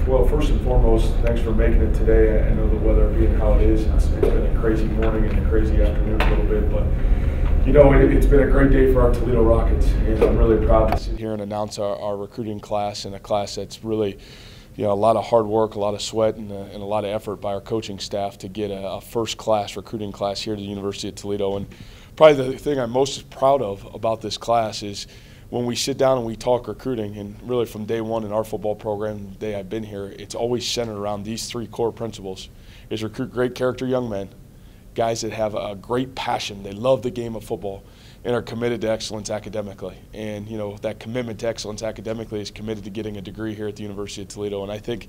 Well, first and foremost, thanks for making it today. I know the weather being how it is, it's been a crazy morning and a crazy afternoon a little bit, but you know, it's been a great day for our Toledo Rockets, and I'm really proud to sit here and announce our recruiting class, and a class that's really, you know, a lot of hard work, a lot of sweat, and a lot of effort by our coaching staff to get a first-class recruiting class here at the University of Toledo. And probably the thing I'm most proud of about this class is when we sit down and we talk recruiting, and really from day one in our football program, the day I've been here, it's always centered around these three core principles: is recruit great character young men, guys that have a great passion, they love the game of football, and are committed to excellence academically. And you know, that commitment to excellence academically is committed to getting a degree here at the University of Toledo. And I think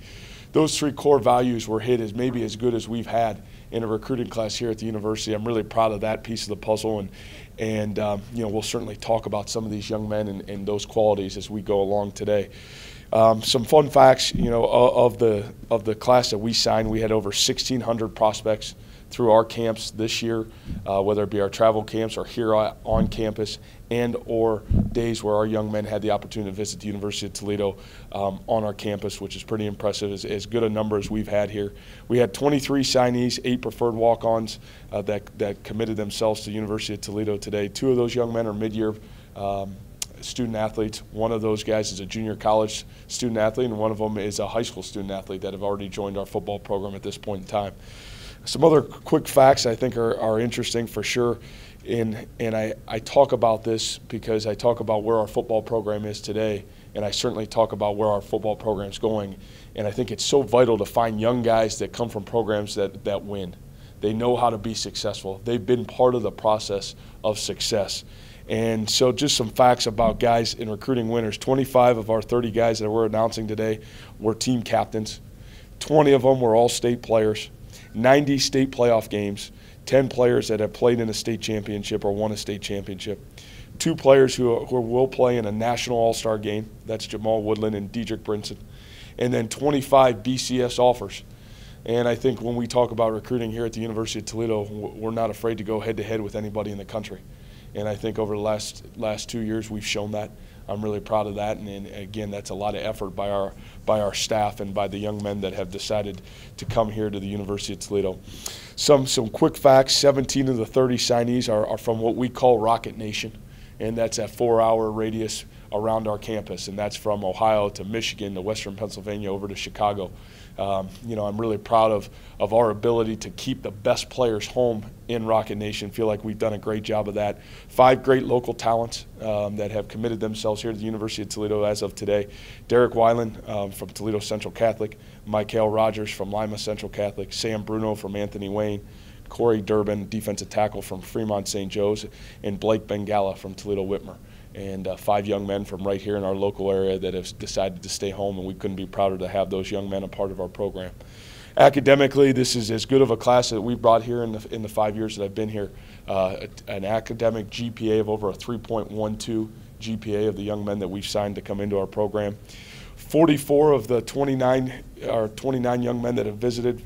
those three core values were hit as maybe as good as we've had in a recruiting class here at the university. I'm really proud of that piece of the puzzle, and you know, we'll certainly talk about some of these young men and those qualities as we go along today. Some fun facts, you know, of the class that we signed. We had over 1,600 prospects through our camps this year, whether it be our travel camps or here on campus, and or days where our young men had the opportunity to visit the University of Toledo on our campus, which is pretty impressive, as good a number as we've had here. We had 23 signees, 8 preferred walk-ons that committed themselves to the University of Toledo today. 2 of those young men are mid-year student athletes. One of those guys is a junior college student athlete, and one of them is a high school student athlete that have already joined our football program at this point in time. Some other quick facts I think are interesting for sure, and I talk about this because I talk about where our football program is today, and I certainly talk about where our football program is going. And I think it's so vital to find young guys that come from programs that win. They know how to be successful. They've been part of the process of success. And so just some facts about guys in recruiting winners. 25 of our 30 guys that we're announcing today were team captains. 20 of them were all-state players. 90 state playoff games, 10 players that have played in a state championship or won a state championship, 2 players who will play in a national all-star game, that's Jamal Woodland and Dedrick Brinson, and then 25 BCS offers. And I think when we talk about recruiting here at the University of Toledo, we're not afraid to go head-to-head with anybody in the country. And I think over the last 2 years we've shown that. I'm really proud of that, and again, that's a lot of effort by our staff and by the young men that have decided to come here to the University of Toledo. Some quick facts: 17 of the 30 signees are from what we call Rocket Nation, and that's a 4-hour radius around our campus, and that's from Ohio to Michigan to Western Pennsylvania over to Chicago. You know, I'm really proud of our ability to keep the best players home in Rocket Nation. Feel like we've done a great job of that. 5 great local talents that have committed themselves here to the University of Toledo as of today. Derek Weiland from Toledo Central Catholic, Michael Rogers from Lima Central Catholic, Sam Bruno from Anthony Wayne, Corey Durbin, defensive tackle from Fremont St. Joe's, and Blake Bengala from Toledo Whitmer. And 5 young men from right here in our local area that have decided to stay home, and we couldn't be prouder to have those young men a part of our program. Academically, this is as good of a class that we've brought here in the 5 years that I've been here. An academic GPA of over a 3.12 GPA of the young men that we've signed to come into our program. 44 of the 29 young men that have visited.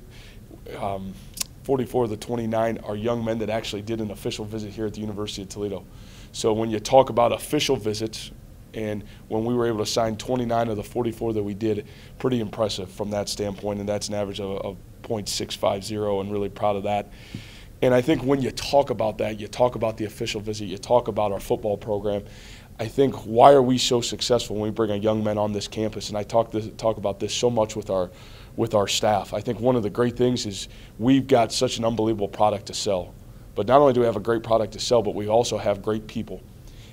44 of the 29 are young men that actually did an official visit here at the University of Toledo. So when you talk about official visits, and when we were able to sign 29 of the 44 that we did, pretty impressive from that standpoint, and that's an average of .650, and really proud of that. And I think when you talk about that, you talk about the official visit, you talk about our football program. I think why are we so successful when we bring a young man on this campus? And I talk about this so much with our staff. I think one of the great things is we've got such an unbelievable product to sell. But not only do we have a great product to sell, but we also have great people.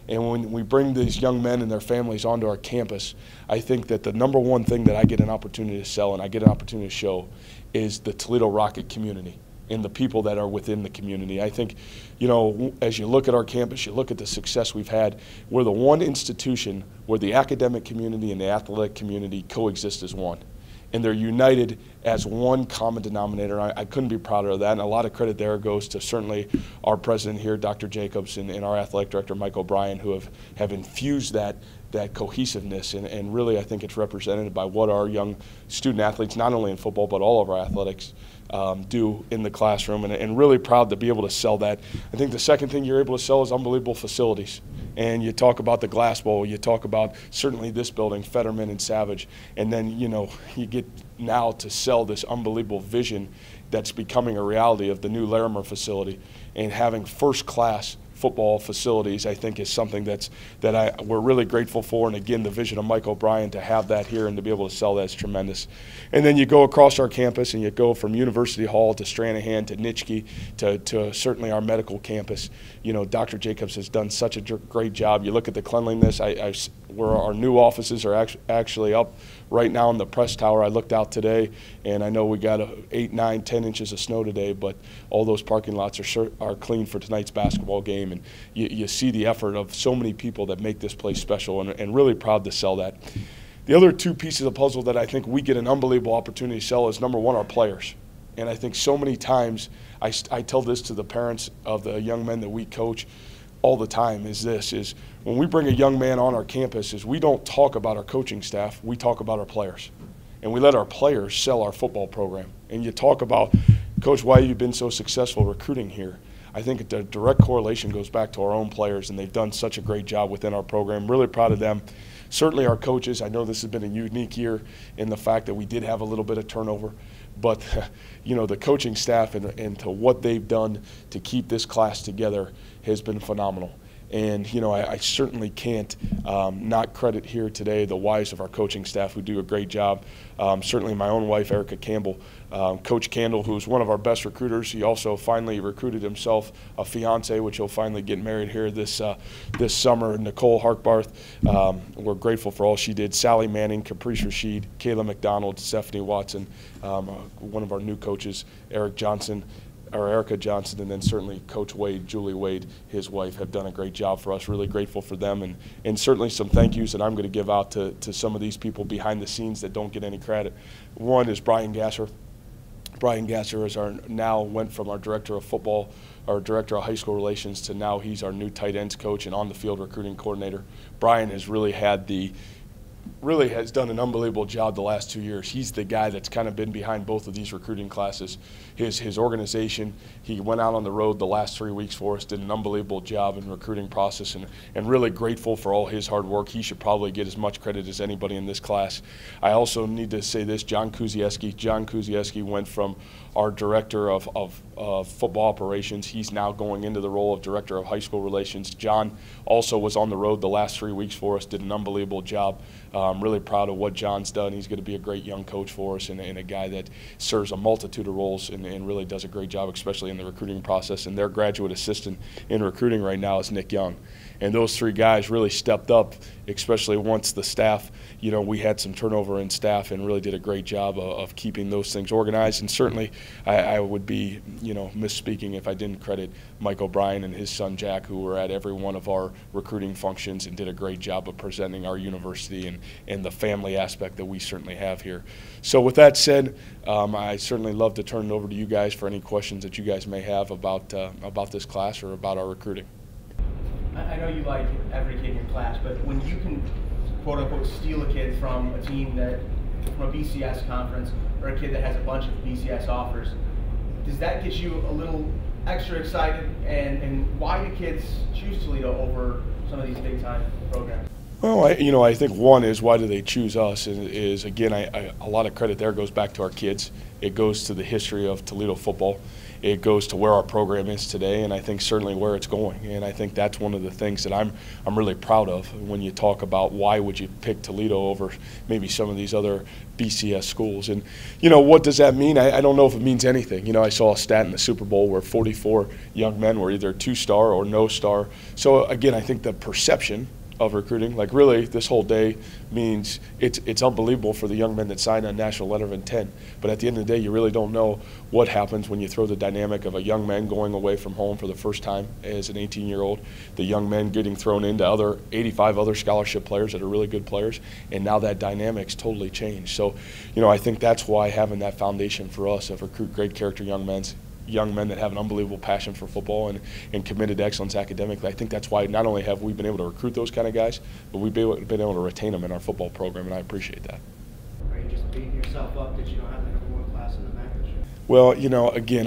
And when we bring these young men and their families onto our campus, I think that the number one thing that I get an opportunity to sell and I get an opportunity to show is the Toledo Rocket community and the people that are within the community. I think, you know, as you look at our campus, you look at the success we've had, we're the one institution where the academic community and the athletic community coexist as one. And they're united as one common denominator. I couldn't be prouder of that, and a lot of credit there goes to certainly our president here, Dr. Jacobs, and our athletic director, Mike O'Brien, who have infused that cohesiveness, and really I think it's represented by what our young student athletes, not only in football but all of our athletics, do in the classroom, and really proud to be able to sell that. I think the second thing you're able to sell is unbelievable facilities. And you talk about the Glass Bowl, you talk about certainly this building, Fetterman and Savage, and then, you know, you get now to sell this unbelievable vision that's becoming a reality of the new Larimer facility, and having first-class football facilities, I think, is something we're really grateful for. And again, the vision of Mike O'Brien to have that here and to be able to sell that is tremendous. And then you go across our campus and you go from University Hall to Stranahan to Nitschke to certainly our medical campus. You know, Dr. Jacobs has done such a great job. You look at the cleanliness. Where our new offices are actually up right now in the press tower. I looked out today, and I know we got 8, 9, 10 inches of snow today, but all those parking lots are clean for tonight's basketball game. And you see the effort of so many people that make this place special, and really proud to sell that. The other two pieces of the puzzle that I think we get an unbelievable opportunity to sell is, number one, our players. And I think so many times I tell this to the parents of the young men that we coach all the time, is when we bring a young man on our campus, is we don't talk about our coaching staff, we talk about our players. And we let our players sell our football program. And you talk about, Coach, why you've been so successful recruiting here. I think the direct correlation goes back to our own players, and they've done such a great job within our program. Really proud of them. Certainly our coaches. I know this has been a unique year in the fact that we did have a little bit of turnover. But, you know, the coaching staff and to what they've done to keep this class together has been phenomenal. And, you know, I certainly can't not credit here today the wives of our coaching staff who do a great job. Certainly my own wife, Erica Campbell. Coach Campbell, who's one of our best recruiters. He also finally recruited himself a fiance, which he'll finally get married here this summer, Nicole Harkbarth. We're grateful for all she did. Sally Manning, Caprice Rashid, Kayla McDonald, Stephanie Watson, one of our new coaches, Erica Johnson, and then certainly Coach Wade, Julie Wade, his wife, have done a great job for us. Really grateful for them, and certainly some thank yous that I'm going to give out to some of these people behind the scenes that don't get any credit. One is Brian Gasser. Brian Gasser went from our director of football, our director of high school relations, to now he's our new tight ends coach and on-the-field recruiting coordinator. Brian has has done an unbelievable job the last 2 years. He's the guy that's kind of been behind both of these recruiting classes. His organization, he went out on the road the last 3 weeks for us, did an unbelievable job in the recruiting process, and really grateful for all his hard work. He should probably get as much credit as anybody in this class. I also need to say this, John Kuzieski. John Kuzieski went from our director of football operations. He's now going into the role of director of high school relations. John also was on the road the last 3 weeks for us, did an unbelievable job. I'm really proud of what John's done. He's going to be a great young coach for us, and a guy that serves a multitude of roles and really does a great job, especially in the recruiting process. And their graduate assistant in recruiting right now is Nick Young. And those three guys really stepped up, especially once the staff, you know, we had some turnover in staff, and really did a great job of keeping those things organized. And certainly I would be, you know, misspeaking if I didn't credit Mike O'Brien and his son Jack, who were at every one of our recruiting functions and did a great job of presenting our university and the family aspect that we certainly have here. So with that said, I certainly love to turn it over to you guys for any questions that you guys may have about this class or about our recruiting. I know you like every kid in your class, but when you can, quote unquote, steal a kid from a team from a BCS conference, or a kid that has a bunch of BCS offers, does that get you a little extra excited? And why do kids choose Toledo over some of these big time programs? Well, I think one is, why do they choose us? Is again, a lot of credit there goes back to our kids. It goes to the history of Toledo football. It goes to where our program is today, and I think certainly where it's going. And I think that's one of the things that I'm really proud of when you talk about why would you pick Toledo over maybe some of these other BCS schools. And, you know, what does that mean? I don't know if it means anything. You know, I saw a stat in the Super Bowl where 44 young men were either 2-star or no star. So, again, I think the perception of recruiting, like really this whole day means it's unbelievable for the young men that sign a national letter of intent. But at the end of the day, you really don't know what happens when you throw the dynamic of a young man going away from home for the first time as an 18-year-old, the young men getting thrown into 85 other scholarship players that are really good players, and now that dynamic's totally changed. So, you know, I think that's why having that foundation for us of recruit great character young men that have an unbelievable passion for football and committed to excellence academically. I think that's why not only have we been able to recruit those kind of guys, but we've been able to retain them in our football program, and I appreciate that. Are you just beating yourself up that you don't have the #1 class in the MAC this year? Well, again,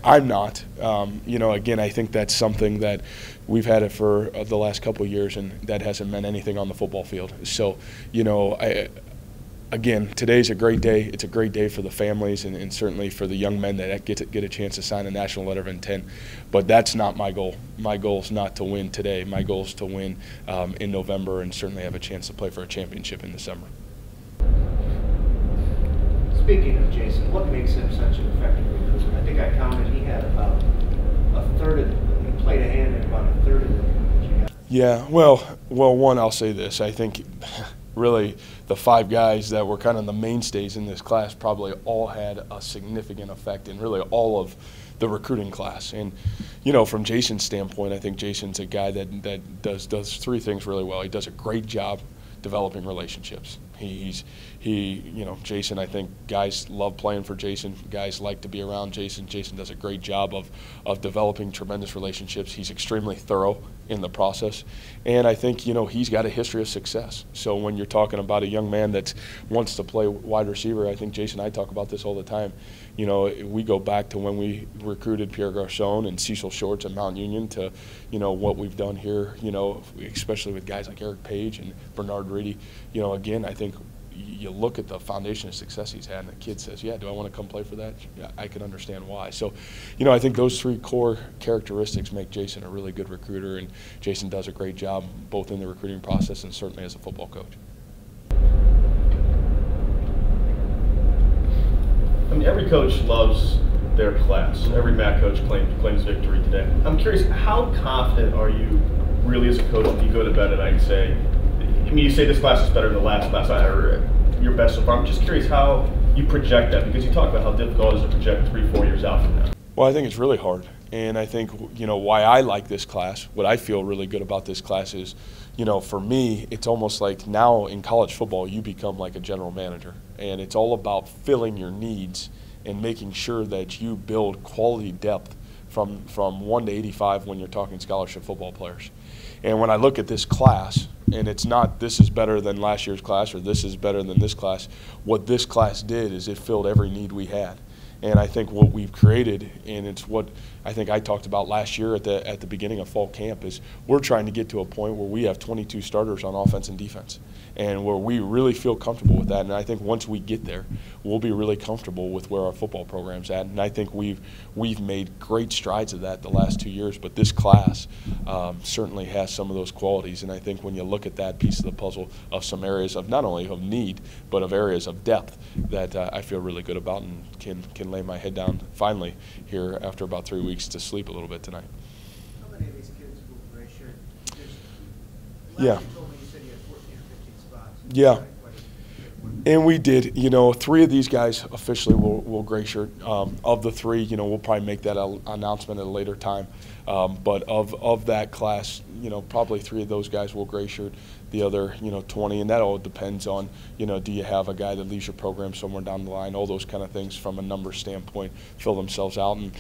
I'm not. Again, I think that's something that we've had it for the last couple of years, and that hasn't meant anything on the football field. So, again, today's a great day. It's a great day for the families and certainly for the young men that get a chance to sign a national letter of intent. But that's not my goal. My goal is not to win today. My goal is to win in November and certainly have a chance to play for a championship in December. Speaking of Jason, what makes him such an effective recruiter? I think I counted he had about a third of he played a hand in about a third of the. Yeah, well, one, I'll say this. I think really the 5 guys that were kind of the mainstays in this class probably all had a significant effect in really all of the recruiting class. And from Jason's standpoint, I think Jason's a guy that does 3 things really well. He does a great job developing relationships. Jason, I think guys love playing for Jason. Guys like to be around Jason. Jason does a great job of developing tremendous relationships. He's extremely thorough in the process. And I think, he's got a history of success. So when you're talking about a young man that wants to play wide receiver, I think Jason and I talk about this all the time. We go back to when we recruited Pierre Garçon and Cecil Shorts at Mount Union to, what we've done here, especially with guys like Eric Page and Bernard Reedy. Again, I think you look at the foundation of success he's had, and the kid says, yeah, do I want to come play for that? Yeah, I can understand why. So, I think those 3 core characteristics make Jason a really good recruiter, and Jason does a great job both in the recruiting process and certainly as a football coach. I mean, every coach loves their class. Every MAC coach claims victory today. I'm curious, how confident are you really as a coach if you go to bed at night and say, you say this class is better than the last class, or your best so far. I'm just curious how you project that, because you talk about how difficult it is to project 3-4 years out from now. Well, I think it's really hard. And I think, why I like this class, what I feel really good about this class is, for me, it's almost like now in college football, you become like a general manager. And it's all about filling your needs and making sure that you build quality depth from 1 to 85 when you're talking scholarship football players. And when I look at this class, and it's not this is better than last year's class or this is better than this class, what this class did is it filled every need we had. And I think what we've created, and it's what I think I talked about last year at the beginning of fall camp, is we're trying to get to a point where we have 22 starters on offense and defense, and where we really feel comfortable with that. And I think once we get there, we'll be really comfortable with where our football program's at. And I think we've made great strides of that the last 2 years. But this class certainly has some of those qualities. And I think when you look at that piece of the puzzle of some areas of not only of need, but of areas of depth that I feel really good about and can lay my head down finally here after about 3 weeks to sleep a little bit tonight. How many of these kids will gray shirt? Yeah. You told me you said you had 14 or 15 spots. Yeah. And we did. 3 of these guys officially will gray shirt. Of the 3, we'll probably make that announcement at a later time. But of that class, probably 3 of those guys will gray shirt. The other, 20, and that all depends on, do you have a guy that leaves your program somewhere down the line? All those kind of things from a number standpoint fill themselves out, and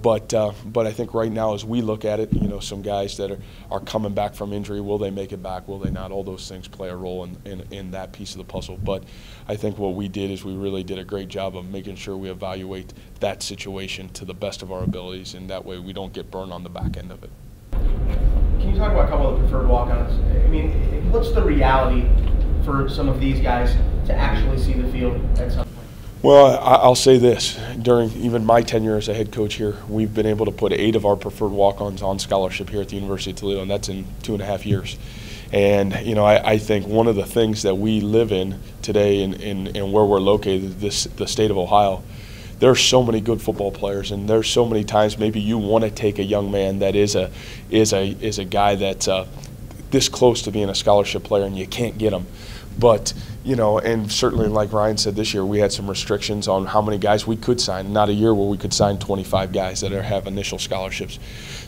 but I think right now as we look at it, some guys that are coming back from injury, will they make it back? Will they not? All those things play a role in that piece of the puzzle. But I think what we did is we really did a great job of making sure we evaluate that situation to the best of our abilities, and that way we don't get burned on the back end of it. Can you talk about a couple of the preferred walk-ons? I mean, what's the reality for some of these guys to actually see the field at some point? Well, I'll say this. During even my tenure as a head coach here, we've been able to put 8 of our preferred walk-ons on scholarship here at the University of Toledo, and that's in 2.5 years. And, I think one of the things that we live in today and where we're located, the state of Ohio, there's so many good football players, and there's so many times maybe you want to take a young man that is a guy that's this close to being a scholarship player, and you can't get him. But and certainly like Ryan said, this year we had some restrictions on how many guys we could sign. Not a year where we could sign 25 guys that have initial scholarships.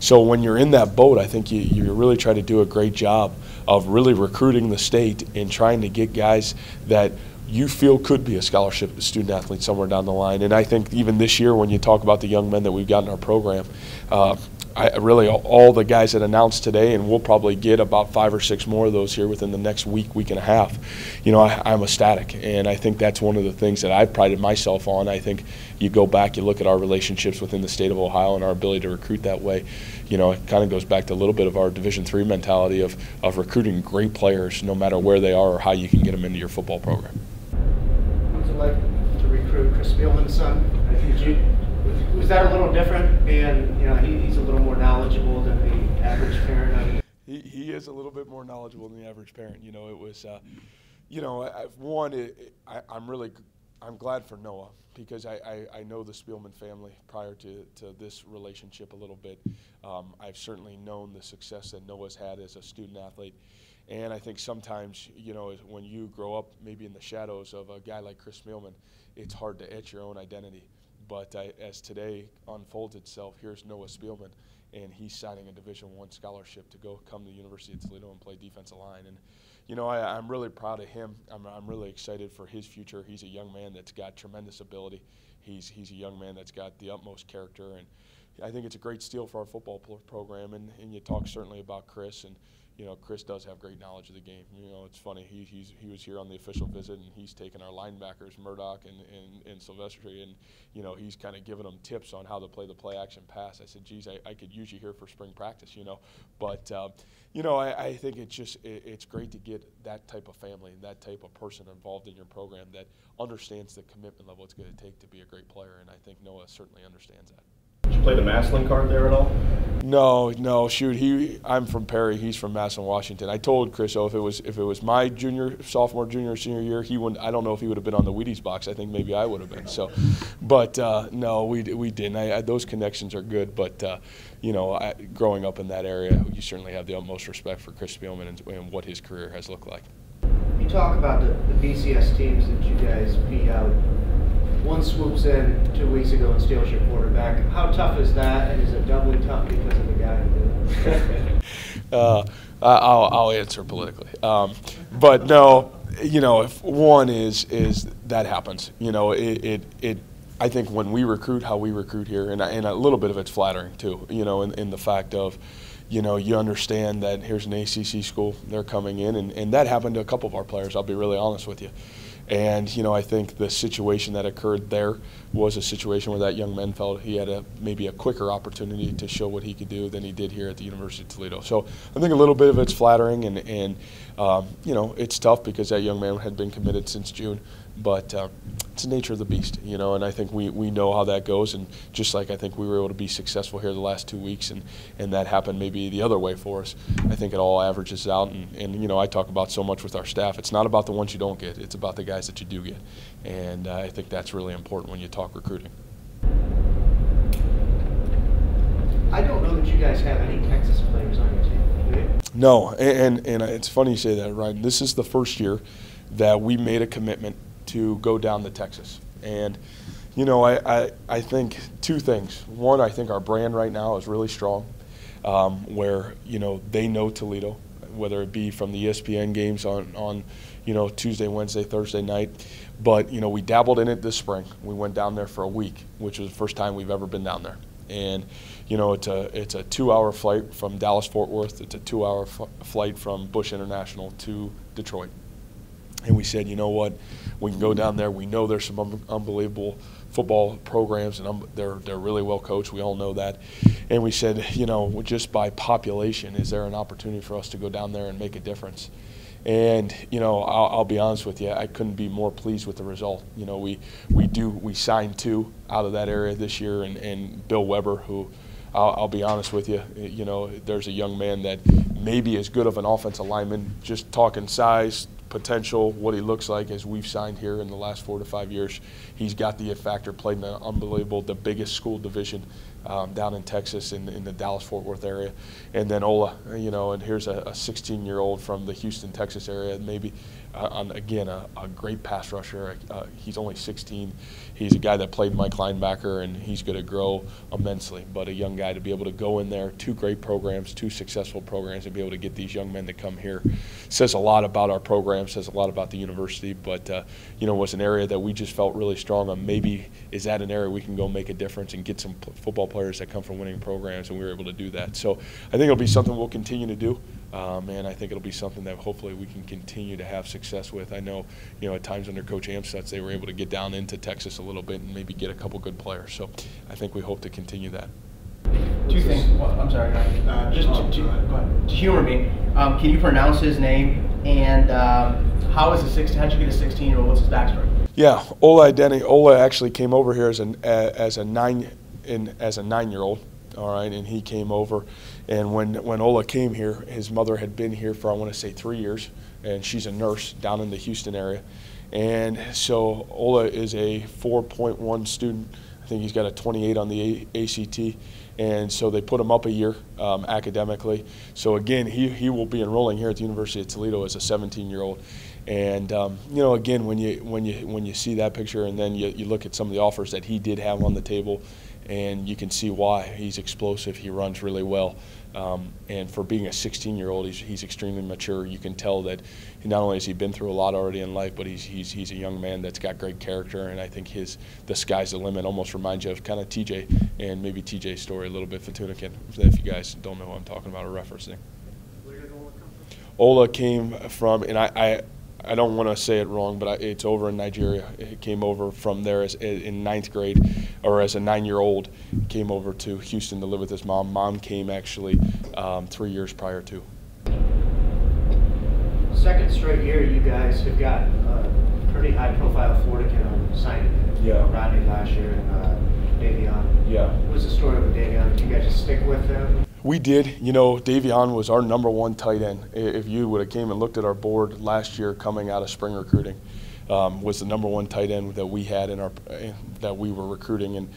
So when you're in that boat, I think you really try to do a great job of really recruiting the state and trying to get guys that you feel could be a scholarship student athlete somewhere down the line. And I think even this year when you talk about the young men that we've got in our program, really all the guys that announced today, and we'll probably get about 5 or 6 more of those here within the next week and a half. I'm ecstatic, and I think that's one of the things that I've prided myself on. I think you go back, you look at our relationships within the state of Ohio and our ability to recruit that way. It kind of goes back to a little bit of our Division III mentality of recruiting great players no matter where they are or how you can get them into your football program. What's it like to recruit Chris Spielman's son? Was that a little different, being, he's a little more knowledgeable than the average parent? He is a little bit more knowledgeable than the average parent. It was, I'm glad for Noah, because I know the Spielman family prior to this relationship a little bit. I've certainly known the success that Noah's had as a student athlete. And I think sometimes, when you grow up maybe in the shadows of a guy like Chris Spielman, it's hard to etch your own identity. But as today unfolds itself, here's Noah Spielman, and he's signing a Division I scholarship to come to the University of Toledo and play defensive line. And I'm really proud of him. I'm really excited for his future. He's a young man that's got tremendous ability. He's a young man that's got the utmost character, and I think it's a great steal for our football program. And you talk certainly about Chris, and Chris does have great knowledge of the game. It's funny. He was here on the official visit, and he's taken our linebackers, Murdoch and Silvestri, and he's kind of giving them tips on how to play the play-action pass. I said, geez, I could use you here for spring practice, But I think it's great to get that type of family and that type of person involved in your program that understands the commitment level it's going to take to be a great player, and I think Noah certainly understands that. Did you play the Massillon card there at all? No. Shoot, I'm from Perry. He's from Massillon, Washington. I told Chris, if it was my sophomore, junior, senior year, he wouldn't. I don't know if he would have been on the Wheaties box. I think maybe I would have been. So, but no, we didn't. Those connections are good, but growing up in that area, you certainly have the utmost respect for Chris Spielman and what his career has looked like. You talk about the BCS teams that you guys beat out. One swoops in 2 weeks ago and steals your quarterback. How tough is that, and is it doubly tough because of the guy who did it? I'll answer politically, but no. If one is that happens. I think when we recruit, how we recruit here, and a little bit of it's flattering too. In the fact of, you understand that here's an ACC school, they're coming in, and that happened to a couple of our players. I'll be really honest with you. And, I think the situation that occurred there was a situation where that young man felt he had maybe a quicker opportunity to show what he could do than he did here at the University of Toledo. So I think a little bit of it's flattering, and it's tough because that young man had been committed since June. But it's the nature of the beast, and I think we know how that goes. And just like I think we were able to be successful here the last 2 weeks, and that happened maybe the other way for us, I think it all averages out. And I talk about so much with our staff. It's not about the ones you don't get. It's about the guys that you do get. And I think that's really important when you talk recruiting. I don't know that you guys have any Texas players on your team, do you? No, and it's funny you say that, Ryan. This is the first year that we made a commitment to go down to Texas. And, I think two things. One, I think our brand right now is really strong, where, they know Toledo, whether it be from the ESPN games on Tuesday, Wednesday, Thursday night. But, we dabbled in it this spring. We went down there for a week, which was the first time we've ever been down there. And, it's a 2-hour flight from Dallas-Fort Worth. It's a 2-hour flight from Bush International to Detroit. And we said, you know what, we can go down there. We know there's some unbelievable football programs, and they're really well coached. We all know that. And we said, just by population, is there an opportunity for us to go down there and make a difference? And, I'll be honest with you, I couldn't be more pleased with the result. We signed 2 out of that area this year, and Bill Weber, who I'll be honest with you, there's a young man that maybe as good of an offensive lineman, just talking size, potential, what he looks like as we've signed here in the last 4 to 5 years. He's got the it factor, played in the biggest school division down in Texas in the Dallas-Fort Worth area. And then Ola, and here's a 16-year-old from the Houston, Texas area, maybe again, a great pass rusher. He's only 16. He's a guy that played Mike linebacker, and he's going to grow immensely. But a young guy to be able to go in there, 2 great programs, 2 successful programs, and be able to get these young men to come here says a lot about our program, says a lot about the university. But was an area that we just felt really strong on. Maybe is that an area we can go make a difference and get some football players that come from winning programs, and we were able to do that. So I think it'll be something we'll continue to do. And I think it'll be something that hopefully we can continue to have success with. I know, at times under Coach Amstutz, they were able to get down into Texas a little bit and maybe get a couple good players. So I think we hope to continue that. 2 things. Well, I'm sorry, guys. Just to humor me, can you pronounce his name? And how'd you get a 16-year-old? What's his backstory? Yeah, Ola Adeni. Ola actually came over here as a 9-year-old. All right, and he came over, and when Ola came here, his mother had been here for, I want to say, 3 years, and she's a nurse down in the Houston area. And so Ola is a 4.1 student. I think he's got a 28 on the ACT, and so they put him up a year academically. So again, he will be enrolling here at the University of Toledo as a 17-year-old. And again, when you see that picture, and then you look at some of the offers that he did have on the table, and you can see why. He's explosive. He runs really well. And for being a 16-year-old, he's extremely mature. You can tell that not only has he been through a lot already in life, but he's a young man that's got great character. And I think the sky's the limit almost reminds you of kind of TJ, and maybe TJ's story a little bit for Tunican, if you guys don't know who I'm talking about or referencing. Where did Ola come from? Ola came from, and I don't want to say it wrong, but it's over in Nigeria. It came over from there in 9th grade, or as a 9-year-old, came over to Houston to live with his mom. Mom came actually 3 years prior to. Second straight year, you guys have got a pretty high-profile Florida kid on signing. Yeah. Rodney last year and Davion. Yeah. What was the story with Davion? Did you guys just stick with him? We did. Davion was our #1 tight end. If you would have came and looked at our board last year coming out of spring recruiting, was the #1 tight end that we had that we were recruiting. And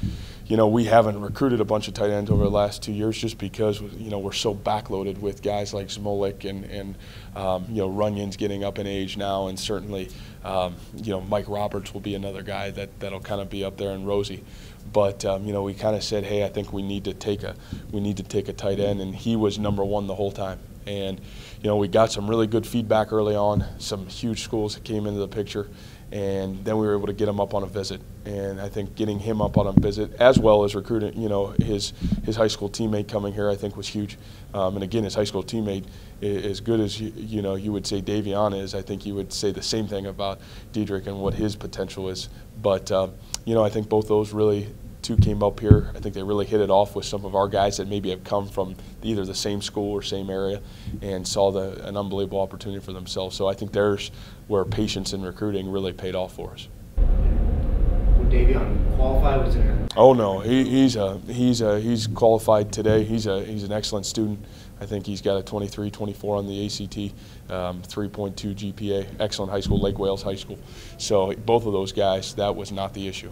we haven't recruited a bunch of tight ends over the last 2 years just because we're so backloaded with guys like Smolik and Runyon's getting up in age now, and certainly Mike Roberts will be another guy that'll kind of be up there, and Rosie. But we kind of said, hey, I think we need to take a tight end, and he was #1 the whole time. And we got some really good feedback early on. Some huge schools that came into the picture, and then we were able to get him up on a visit. And I think getting him up on a visit, as well as recruiting, his high school teammate coming here, I think was huge. And again, his high school teammate, as good as you would say Davion is, I think you would say the same thing about Diedrich and what his potential is. But I think both those two came up here. I think they really hit it off with some of our guys that maybe have come from either the same school or same area and saw an unbelievable opportunity for themselves. So I think there's where patience in recruiting really paid off for us. Would Davion qualify? Was it? Oh no, he's qualified today. He's an excellent student. I think he's got a 23, 24 on the ACT, 3.2 GPA. Excellent high school, Lake Wales High School. So both of those guys, that was not the issue.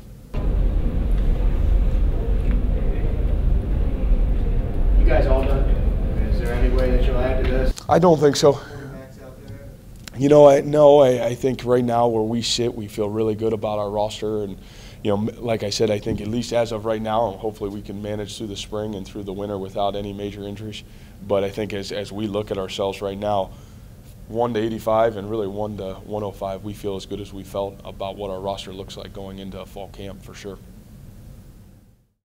You guys all done? Is there any way that you'll add to this? I don't think so. I think right now where we sit, we feel really good about our roster. And, like I said, I think at least as of right now, hopefully we can manage through the spring and through the winter without any major injuries. But I think as we look at ourselves right now, 1 to 85 and really 1 to 105, we feel as good as we felt about what our roster looks like going into fall camp for sure.